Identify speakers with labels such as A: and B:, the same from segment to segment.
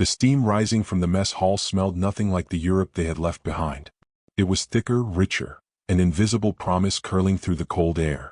A: The steam rising from the mess hall smelled nothing like the Europe they had left behind. It was thicker, richer, an invisible promise curling through the cold air.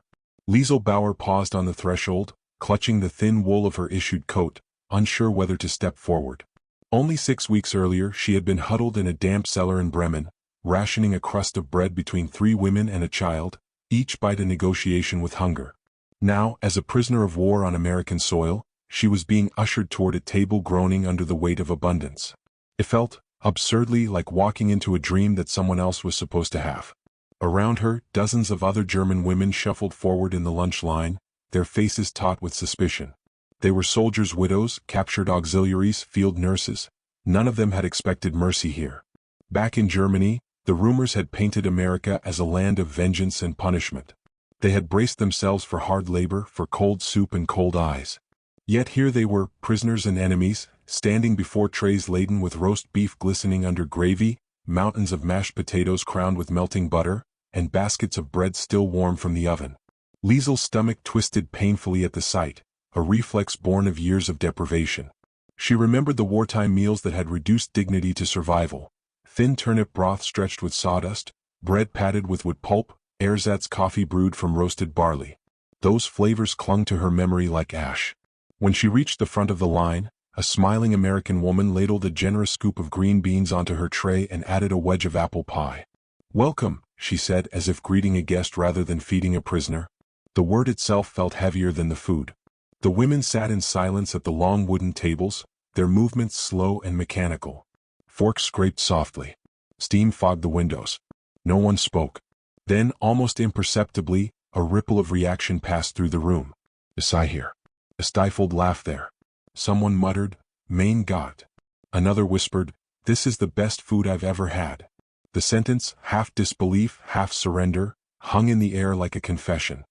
A: Liesl Bauer paused on the threshold, clutching the thin wool of her issued coat, unsure whether to step forward. Only 6 weeks earlier she had been huddled in a damp cellar in Bremen, rationing a crust of bread between 3 women and a child, each bite a negotiation with hunger. Now, as a prisoner of war on American soil, she was being ushered toward a table groaning under the weight of abundance. It felt, absurdly, like walking into a dream that someone else was supposed to have. Around her, dozens of other German women shuffled forward in the lunch line, their faces taut with suspicion. They were soldiers' widows, captured auxiliaries, field nurses. None of them had expected mercy here. Back in Germany, the rumors had painted America as a land of vengeance and punishment. They had braced themselves for hard labor, for cold soup and cold eyes. Yet here they were, prisoners and enemies, standing before trays laden with roast beef glistening under gravy, mountains of mashed potatoes crowned with melting butter, and baskets of bread still warm from the oven. Liesl's stomach twisted painfully at the sight, a reflex born of years of deprivation. She remembered the wartime meals that had reduced dignity to survival: thin turnip broth stretched with sawdust, bread patted with wood pulp, ersatz coffee brewed from roasted barley. Those flavors clung to her memory like ash. When she reached the front of the line, a smiling American woman ladled a generous scoop of green beans onto her tray and added a wedge of apple pie. "Welcome," she said, as if greeting a guest rather than feeding a prisoner. The word itself felt heavier than the food. The women sat in silence at the long wooden tables, their movements slow and mechanical. Forks scraped softly. Steam fogged the windows. No one spoke. Then, almost imperceptibly, a ripple of reaction passed through the room. A sigh here. A stifled laugh there. Someone muttered, "Mein Gott." Another whispered, "This is the best food I've ever had." The sentence, half disbelief, half surrender, hung in the air like a confession.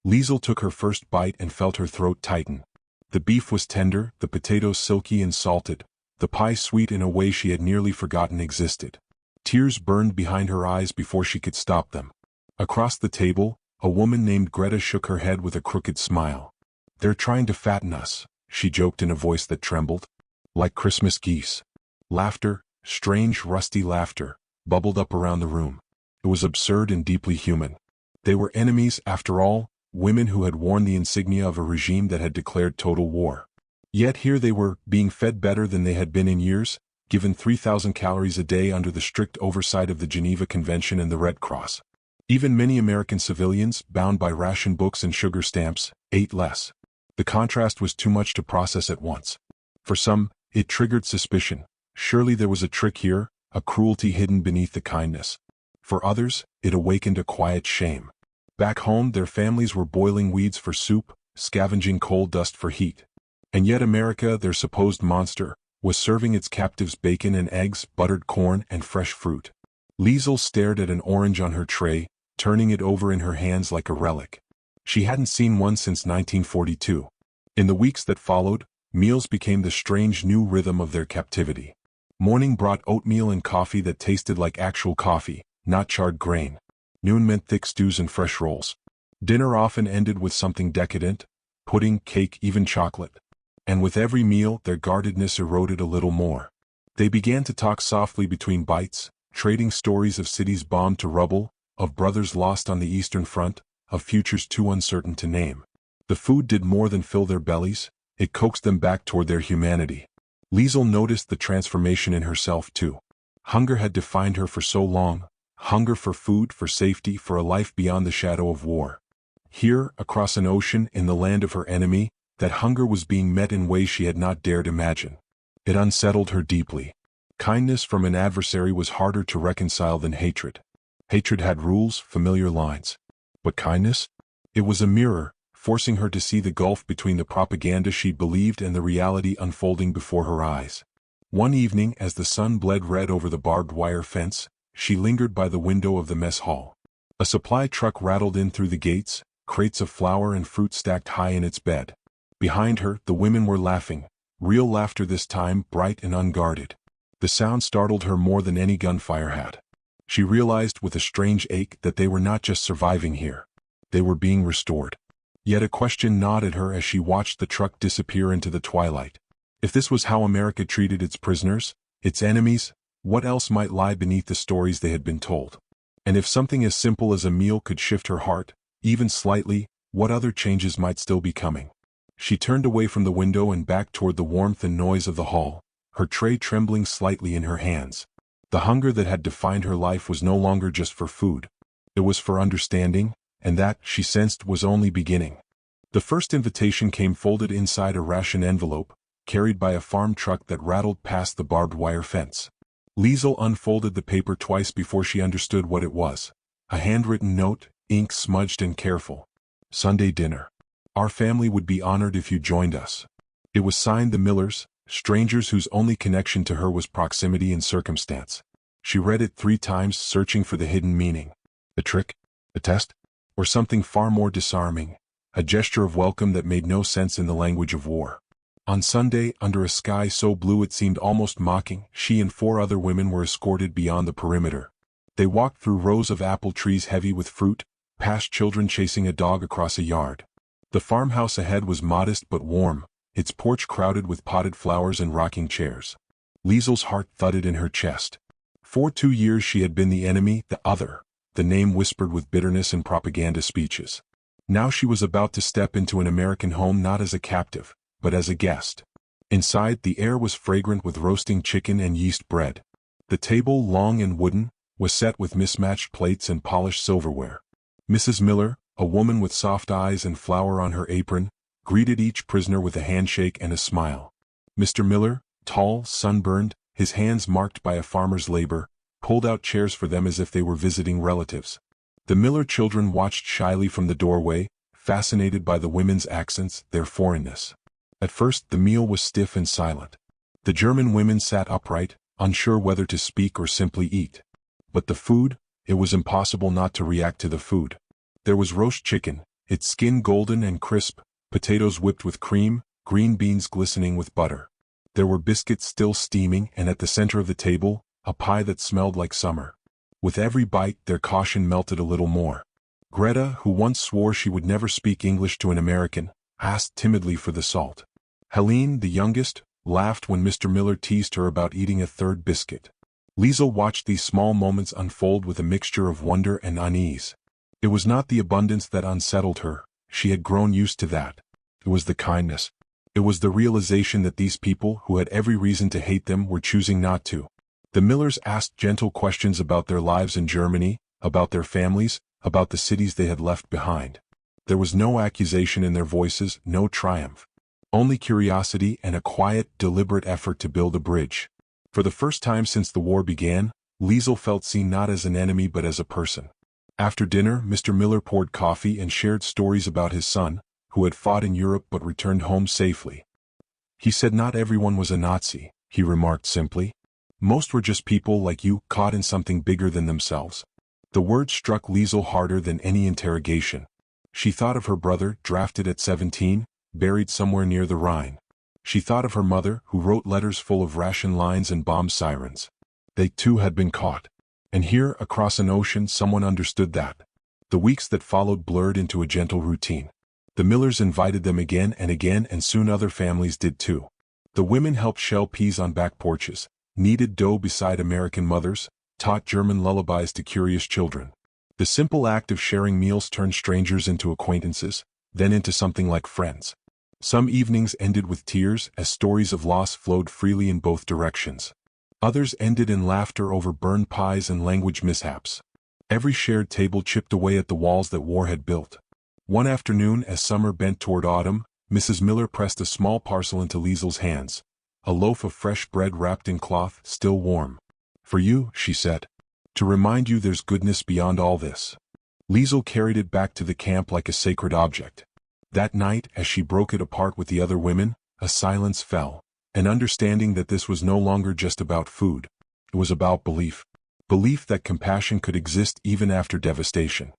A: Liesl took her first bite and felt her throat tighten. The beef was tender, the potatoes silky and salted, the pie sweet in a way she had nearly forgotten existed. Tears burned behind her eyes before she could stop them. Across the table, a woman named Greta shook her head with a crooked smile. "They're trying to fatten us," she joked in a voice that trembled. Like Christmas geese. Laughter, strange rusty laughter, bubbled up around the room. It was absurd and deeply human. They were enemies, after all, women who had worn the insignia of a regime that had declared total war. Yet here they were, being fed better than they had been in years, given 3,000 calories a day under the strict oversight of the Geneva Convention and the Red Cross. Even many American civilians, bound by ration books and sugar stamps, ate less. The contrast was too much to process at once. For some, it triggered suspicion. Surely there was a trick here, a cruelty hidden beneath the kindness. For others, it awakened a quiet shame. Back home, their families were boiling weeds for soup, scavenging coal dust for heat. And yet America, their supposed monster, was serving its captives bacon and eggs, buttered corn, and fresh fruit. Liesl stared at an orange on her tray, turning it over in her hands like a relic. She hadn't seen one since 1942. In the weeks that followed, meals became the strange new rhythm of their captivity. Morning brought oatmeal and coffee that tasted like actual coffee, not charred grain. Noon meant thick stews and fresh rolls. Dinner often ended with something decadent: pudding, cake, even chocolate. And with every meal, their guardedness eroded a little more. They began to talk softly between bites, trading stories of cities bombed to rubble, of brothers lost on the Eastern Front, of futures too uncertain to name. The food did more than fill their bellies, it coaxed them back toward their humanity. Liesl noticed the transformation in herself too. Hunger had defined her for so long, hunger for food, for safety, for a life beyond the shadow of war. Here, across an ocean, in the land of her enemy, that hunger was being met in ways she had not dared imagine. It unsettled her deeply. Kindness from an adversary was harder to reconcile than hatred. Hatred had rules, familiar lines. But kindness? It was a mirror, forcing her to see the gulf between the propaganda she'd believed and the reality unfolding before her eyes. One evening, as the sun bled red over the barbed wire fence, she lingered by the window of the mess hall. A supply truck rattled in through the gates, crates of flour and fruit stacked high in its bed. Behind her, the women were laughing, real laughter this time, bright and unguarded. The sound startled her more than any gunfire had. She realized with a strange ache that they were not just surviving here. They were being restored. Yet a question gnawed at her as she watched the truck disappear into the twilight. If this was how America treated its prisoners, its enemies, what else might lie beneath the stories they had been told? And if something as simple as a meal could shift her heart, even slightly, what other changes might still be coming? She turned away from the window and back toward the warmth and noise of the hall, her tray trembling slightly in her hands. The hunger that had defined her life was no longer just for food. It was for understanding, and that, she sensed, was only beginning. The first invitation came folded inside a ration envelope, carried by a farm truck that rattled past the barbed wire fence. Liesel unfolded the paper twice before she understood what it was. A handwritten note, ink smudged and careful. Sunday dinner. Our family would be honored if you joined us. It was signed the Millers, strangers whose only connection to her was proximity and circumstance. She read it 3 times, searching for the hidden meaning. A trick? A test? Or something far more disarming? A gesture of welcome that made no sense in the language of war. On Sunday, under a sky so blue it seemed almost mocking, she and 4 other women were escorted beyond the perimeter. They walked through rows of apple trees heavy with fruit, past children chasing a dog across a yard. The farmhouse ahead was modest but warm, its porch crowded with potted flowers and rocking chairs. Liesel's heart thudded in her chest. For 2 years she had been the enemy, the other, the name whispered with bitterness in propaganda speeches. Now she was about to step into an American home not as a captive, but as a guest. Inside, the air was fragrant with roasting chicken and yeast bread. The table, long and wooden, was set with mismatched plates and polished silverware. Mrs. Miller, a woman with soft eyes and flour on her apron, greeted each prisoner with a handshake and a smile. Mr. Miller, tall, sunburned, his hands marked by a farmer's labor, pulled out chairs for them as if they were visiting relatives. The Miller children watched shyly from the doorway, fascinated by the women's accents, their foreignness. At first, the meal was stiff and silent. The German women sat upright, unsure whether to speak or simply eat. But the food, it was impossible not to react to the food. There was roast chicken, its skin golden and crisp, potatoes whipped with cream, green beans glistening with butter. There were biscuits still steaming, and at the center of the table, a pie that smelled like summer. With every bite, their caution melted a little more. Greta, who once swore she would never speak English to an American, asked timidly for the salt. Helene, the youngest, laughed when Mr. Miller teased her about eating a 3rd biscuit. Liesel watched these small moments unfold with a mixture of wonder and unease. It was not the abundance that unsettled her, she had grown used to that. It was the kindness. It was the realization that these people, who had every reason to hate them, were choosing not to. The Millers asked gentle questions about their lives in Germany, about their families, about the cities they had left behind. There was no accusation in their voices, no triumph. Only curiosity and a quiet, deliberate effort to build a bridge. For the first time since the war began, Liesel felt seen not as an enemy but as a person. After dinner, Mr. Miller poured coffee and shared stories about his son, who had fought in Europe but returned home safely. He said not everyone was a Nazi, he remarked simply. Most were just people like you, caught in something bigger than themselves. The words struck Liesel harder than any interrogation. She thought of her brother, drafted at 17, buried somewhere near the Rhine. She thought of her mother, who wrote letters full of ration lines and bomb sirens. They too had been caught. And here, across an ocean, someone understood that. The weeks that followed blurred into a gentle routine. The Millers invited them again, and soon other families did too. The women helped shell peas on back porches, kneaded dough beside American mothers, taught German lullabies to curious children. The simple act of sharing meals turned strangers into acquaintances, then into something like friends. Some evenings ended with tears as stories of loss flowed freely in both directions. Others ended in laughter over burned pies and language mishaps. Every shared table chipped away at the walls that war had built. One afternoon, as summer bent toward autumn, Mrs. Miller pressed a small parcel into Liesel's hands. A loaf of fresh bread wrapped in cloth, still warm. For you, she said. To remind you there's goodness beyond all this. Liesel carried it back to the camp like a sacred object. That night, as she broke it apart with the other women, a silence fell, an understanding that this was no longer just about food. It was about belief. Belief that compassion could exist even after devastation.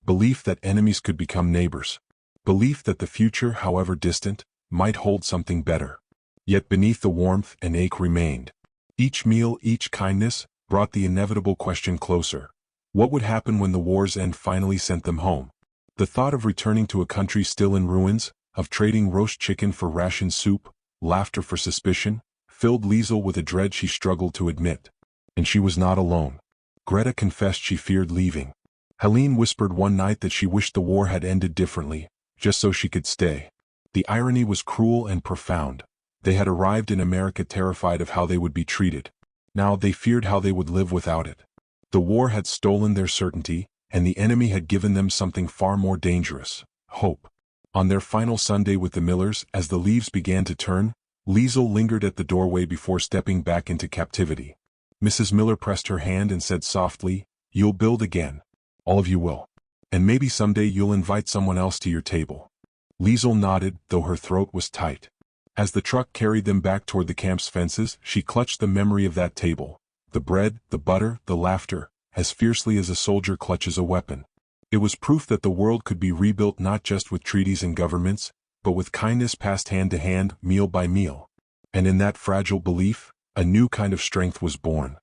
A: Belief that enemies could become neighbors. Belief that the future, however distant, might hold something better. Yet beneath the warmth, an ache remained. Each meal, each kindness, brought the inevitable question closer. What would happen when the war's end finally sent them home? The thought of returning to a country still in ruins, of trading roast chicken for ration soup, laughter for suspicion, filled Liesel with a dread she struggled to admit. And she was not alone. Greta confessed she feared leaving. Helene whispered one night that she wished the war had ended differently, just so she could stay. The irony was cruel and profound. They had arrived in America terrified of how they would be treated. Now they feared how they would live without it. The war had stolen their certainty, and the enemy had given them something far more dangerous: hope. On their final Sunday with the Millers, as the leaves began to turn, Liesel lingered at the doorway before stepping back into captivity. Mrs. Miller pressed her hand and said softly, "You'll build again. All of you will. And maybe someday you'll invite someone else to your table." Liesel nodded, though her throat was tight. As the truck carried them back toward the camp's fences, she clutched the memory of that table. The bread, the butter, the laughter, as fiercely as a soldier clutches a weapon. It was proof that the world could be rebuilt not just with treaties and governments, but with kindness passed hand to hand, meal by meal. And in that fragile belief, a new kind of strength was born.